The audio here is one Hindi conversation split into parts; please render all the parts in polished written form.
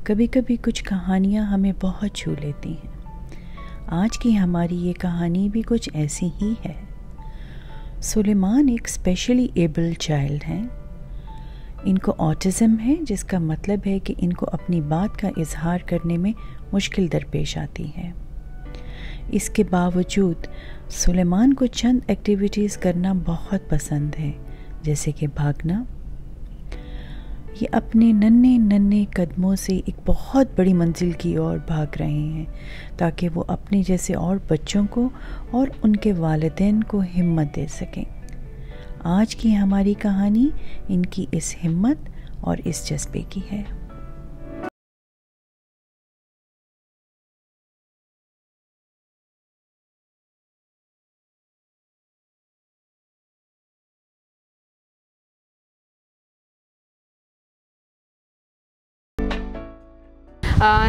कभी कभी कुछ कहानियाँ हमें बहुत छू लेती हैं। आज की हमारी ये कहानी भी कुछ ऐसी ही है। सुलेमान एक स्पेशली एबल्ड चाइल्ड हैं। इनको ऑटिज़म है, जिसका मतलब है कि इनको अपनी बात का इजहार करने में मुश्किल दरपेश आती है। इसके बावजूद सुलेमान को चंद एक्टिविटीज़ करना बहुत पसंद है, जैसे कि भागना। ये अपने नन्हे नन्हे कदमों से एक बहुत बड़ी मंजिल की ओर भाग रहे हैं, ताकि वो अपने जैसे और बच्चों को और उनके वालिदैन को हिम्मत दे सकें। आज की हमारी कहानी इनकी इस हिम्मत और इस जज्बे की है।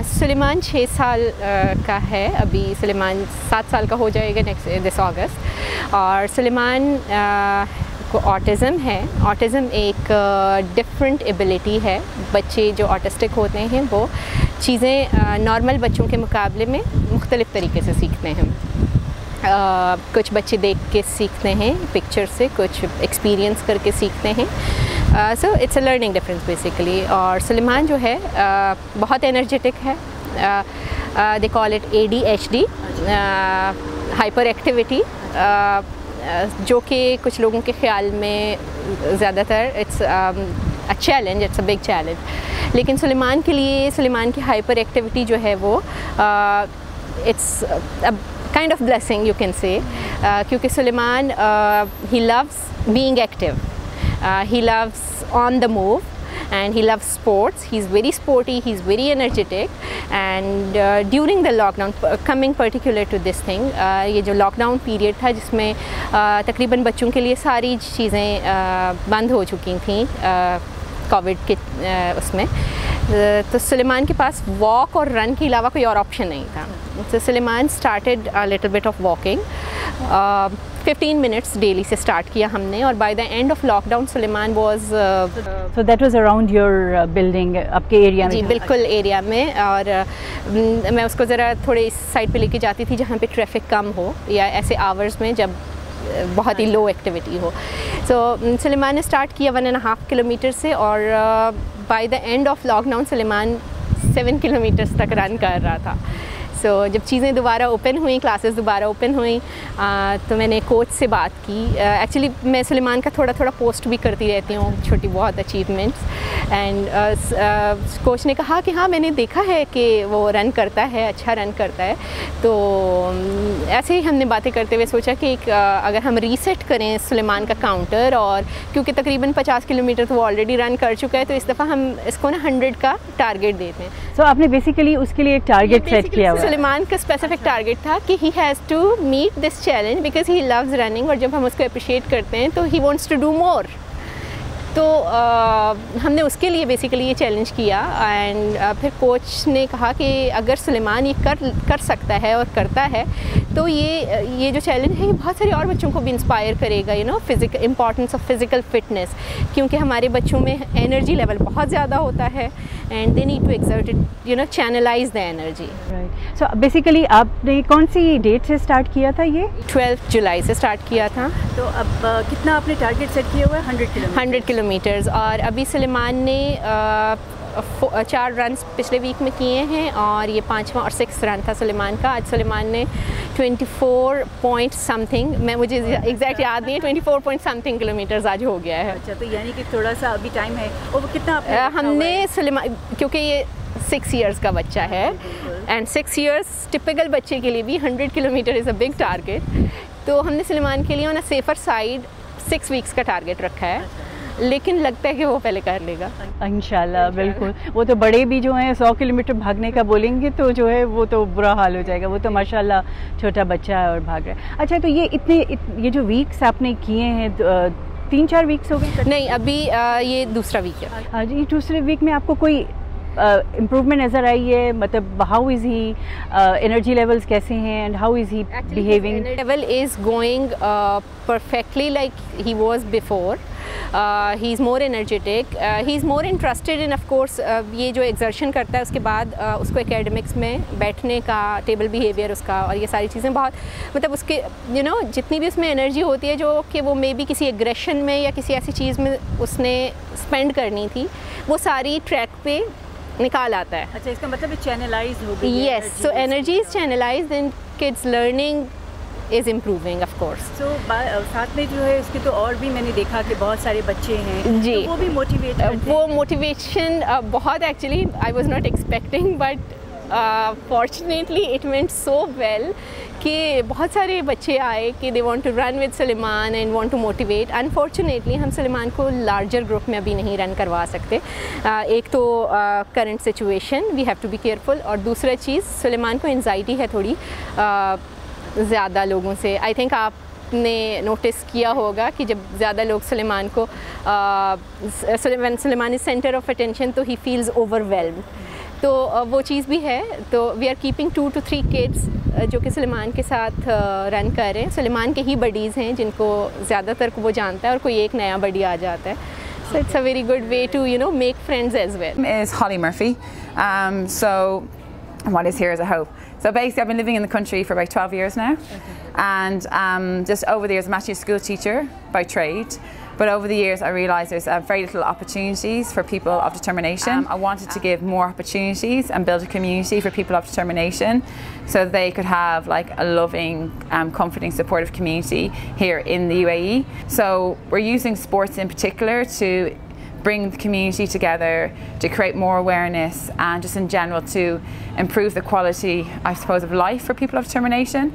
सुलेमान 6 साल का है। अभी सुलेमान 7 साल का हो जाएगा दिस अगस्त। और सुलेमान को ऑटिज़म है। ऑटिज़म एक डिफरेंट एबिलिटी है। बच्चे जो ऑटिस्टिक होते हैं वो चीज़ें नॉर्मल बच्चों के मुकाबले में मुख्तलिफ़ तरीके से सीखते हैं। कुछ बच्चे देख के सीखते हैं पिक्चर से, कुछ एक्सपीरियंस करके सीखते हैं। So it's a learning difference basically. और सुलेमान जो है बहुत एनर्जेटिक है। They call it ADHD, hyper activity, जो कि कुछ लोगों के ख्याल में ज़्यादातर it's a challenge, it's a big challenge. लेकिन सुलेमान के लिए सुलेमान की हाइपर एक्टिविटी जो है वो it's kind of blessing you can say, क्योंकि Suleman he loves being active, he loves on the move and he loves sports. He's very sporty, he's very energetic, and during the lockdown, coming particular to this thing, ये जो lockdown period था जिसमें तकरीबन बच्चों के लिए सारी चीज़ें बंद हो चुकी थी कोविड के उसमें, तो सुलेमान के पास वॉक और रन के अलावा कोई और ऑप्शन नहीं था। तो Suleman started a little bit of walking. 15 minutes daily से स्टार्ट किया हमने, और by the end of lockdown Suleman was so that was around your building, आपके एरिया में? जी बिल्कुल, एरिया में। और मैं उसको ज़रा थोड़े इस साइड पे लेके जाती थी जहाँ पे ट्रैफिक कम हो, या ऐसे आवर्स में जब बहुत ही लो एक्टिविटी हो। सो सुलेमान ने स्टार्ट किया 1.5 किलोमीटर से, और by the end of lockdown Suleman 7 kilometres तक रन कर रहा था। सो जब चीज़ें दोबारा ओपन हुई, क्लासेस दोबारा ओपन हुई, तो मैंने कोच से बात की। एक्चुअली मैं सुलेमान का थोड़ा थोड़ा पोस्ट भी करती रहती हूँ, छोटी बहुत अचीवमेंट्स। एंड कोच ने कहा कि हाँ, मैंने देखा है कि वो रन करता है, अच्छा रन करता है। तो ऐसे ही हमने बातें करते हुए सोचा कि अगर हम रीसेट करें सुलेमान का काउंटर, और क्योंकि तकरीबन 50 किलोमीटर तो वो ऑलरेडी रन कर चुका है, तो इस दफ़ा हम इसको ना 100 का टारगेट देते हैं। सो आपने बेसिकली उसके लिए एक टारगेट सेट किया हुआ है? सुलेमान का स्पेसिफिक टारगेट था कि he has to meet this challenge because he loves running, और जब हम उसको अप्रिशिएट करते हैं तो he wants to do more. तो हमने उसके लिए बेसिकली ये चैलेंज किया। एंड फिर कोच ने कहा कि अगर सुलेमान ये कर सकता है और करता है, तो ये जो चैलेंज है ये बहुत सारे और बच्चों को भी इंस्पायर करेगा, you know, physical importance of physical fitness, क्योंकि हमारे बच्चों में एनर्जी लेवल बहुत ज़्यादा होता है, and they need to exert it, you know, channelize the energy. Right. So basically आपने कौन सी डेट से स्टार्ट किया था ये? 12 जुलाई से स्टार्ट किया था। तो अब कितना आपने टारगेट सेट किया हुआ है? 100 किलोमीटर्स। और अभी सुलेमान ने 4 रन पिछले वीक में किए हैं, और ये 5वां और 6th रन था सुलेमान का। आज सुलेमान ने 24 पॉइंट समथिंग, मुझे एग्जैक्ट याद नहीं है, 24 पॉइंट समथिंग किलोमीटर्स आज हो गया है। अच्छा, तो यानी कि थोड़ा सा अभी टाइम है। और वो कितना हमने सुलेमान, क्योंकि ये 6 इयर्स का बच्चा है, एंड 6 इयर्स टिपिकल बच्चे के लिए भी 100 kilometre is a big target, तो हमने सुलेमान के लिए on a safer side 6 weeks का टारगेट रखा है। लेकिन लगता है कि वो पहले कर लेगा इंशाल्लाह। बिल्कुल, वो तो बड़े भी जो हैं 100 किलोमीटर भागने का बोलेंगे तो जो है वो तो बुरा हाल हो जाएगा। वो तो माशाल्लाह छोटा बच्चा है और भाग रहा है। अच्छा, तो ये जो वीक्स आपने किए हैं, 3-4 वीक्स हो गए? नहीं, अभी ये दूसरा वीक है। हाँ जी। दूसरे वीक में आपको कोई इम्प्रूवमेंट नज़र आई है? मतलब how is he, energy levels कैसे हैं, and how is he behaving? Level is going perfectly like he was before. He is more energetic, he is more interested in of course ये जो एक्सर्शन करता है उसके बाद उसको एकेडमिक्स में बैठने का, टेबल बिहेवियर उसका और ये सारी चीज़ें बहुत मतलब उसके जितनी भी उसमें एनर्जी होती है जो कि वो मे बी किसी एग्रेशन में या किसी ऐसी चीज़ में उसने स्पेंड करनी थी, वो सारी ट्रैक पे निकाल आता है। अच्छा, इसका मतलब चैनलाइज हो गई है। Yes, so energy is channelised and kids learning is improving of course. So साथ में जो है उसके तो और भी मैंने देखा कि बहुत सारे बच्चे हैं जी, तो वो भी मोटिवेट करते हैं। वो मोटिवेशन बहुत actually I was not expecting but fortunately it went so well कि बहुत सारे बच्चे आए कि they want to run with Suleman and want to motivate. Unfortunately हम सुलेमान को लार्जर ग्रुप में अभी नहीं रन करवा सकते। एक तो current situation, we have to be careful, और दूसरा चीज़ सुलेमान को एंजाइटी है थोड़ी ज़्यादा लोगों से। आई थिंक आपने नोटिस किया होगा कि जब ज़्यादा लोग सुलेमान को Suleman is centre of attention तो ही फील्स ओवरवेल्म्ड, तो वो चीज़ भी है। तो we are keeping 2 to 3 kids जो कि सुलेमान के साथ रन कर रहे हैं। सुलेमान के ही बडीज़ हैं जिनको ज़्यादातर को वो जानता है और कोई एक नया बडी आ जाता है। So it's a very good way to make friends as well. Is Holly Murphy. So what is here is a hope. So basically I've been living in the country for about 12 years now. Okay. And just over the years I'm actually a school teacher by trade. But over the years I realised there's very little opportunities for people of determination. I wanted to give more opportunities and build a community for people of determination so that they could have like a loving, comforting, supportive community here in the UAE. So we're using sports in particular to bring the community together, to create more awareness and just in general to improve the quality, I suppose, of life for people of determination.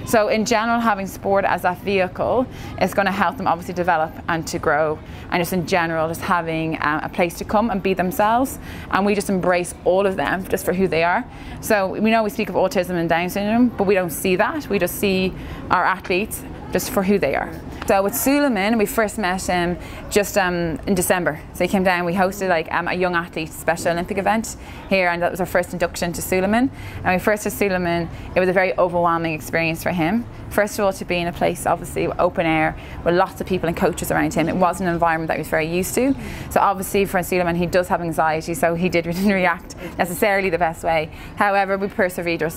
So in general, having sport as that vehicle is going to help them obviously develop and to grow, and just in general just having a place to come and be themselves, and we just embrace all of them just for who they are. So we know we speak of autism and Down syndrome, but we don't see that. We just see our athletes just for who they are. So with Suleiman, we first met him just in December. So he came down, we hosted like a young athlete Special Olympic event here, and that was our first induction to Suleiman. And we first did Suleiman, it was a very overwhelming experience for him. First of all, to be in a place obviously open air with lots of people and coaches around him. It wasn't an environment that he was very used to. So obviously for Suleiman, he does have anxiety, so he didn't react necessarily the best way. However, we persevered with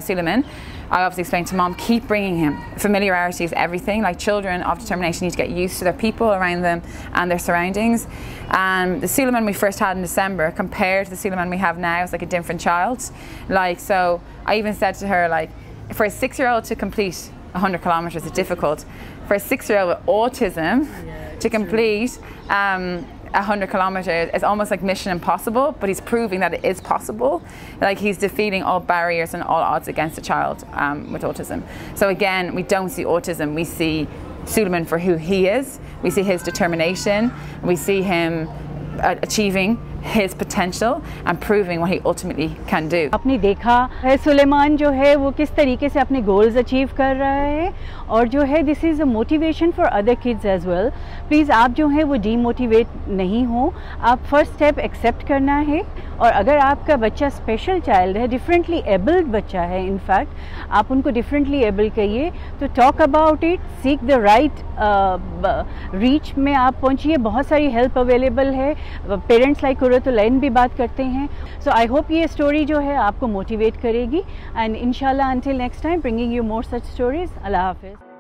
Suleiman. I obviously explained to Mom, keep bringing him. Familiarity is everything. Like children of determination need to get used to their people around them and their surroundings. The Suleiman we first had in December compared to the Suleiman we have now is like a different child. Like, so I even said to her, like, for a 6-year-old to complete 100 kilometers is difficult. For a 6-year-old with autism to complete 100 kilometers is almost like mission impossible, but he's proving that it is possible. Like he's defeating all barriers and all odds against a child with autism. So again, we don't see autism, we see Suleiman for who he is. We see his determination, we see him achieving his potential and proving what he ultimately can do. आपने देखा है सुलेमान जो है वो किस तरीके से अपने गोल्स अचीव कर रहा है, और जो है this is a motivation for other kids as well. Please आप जो है वो डीमोटिवेट नहीं हो, आप फर्स्ट स्टेप एक्सेप्ट करना है। और अगर आपका बच्चा स्पेशल चाइल्ड है, डिफरेंटली एबल्ड बच्चा है, इनफैक्ट आप उनको डिफरेंटली एबल कहिए, तो talk about it, seek the right reach में आप पहुंचिए। बहुत सारी हेल्प अवेलेबल है, पेरेंट्स लाइक कुर्रतुल-ऐन भी बात करते हैं। सो आई होप ये स्टोरी जो है आपको मोटिवेट करेगी, एंड इंशाल्लाह until next time bringing you more such stories. अल्लाह हाफिज़।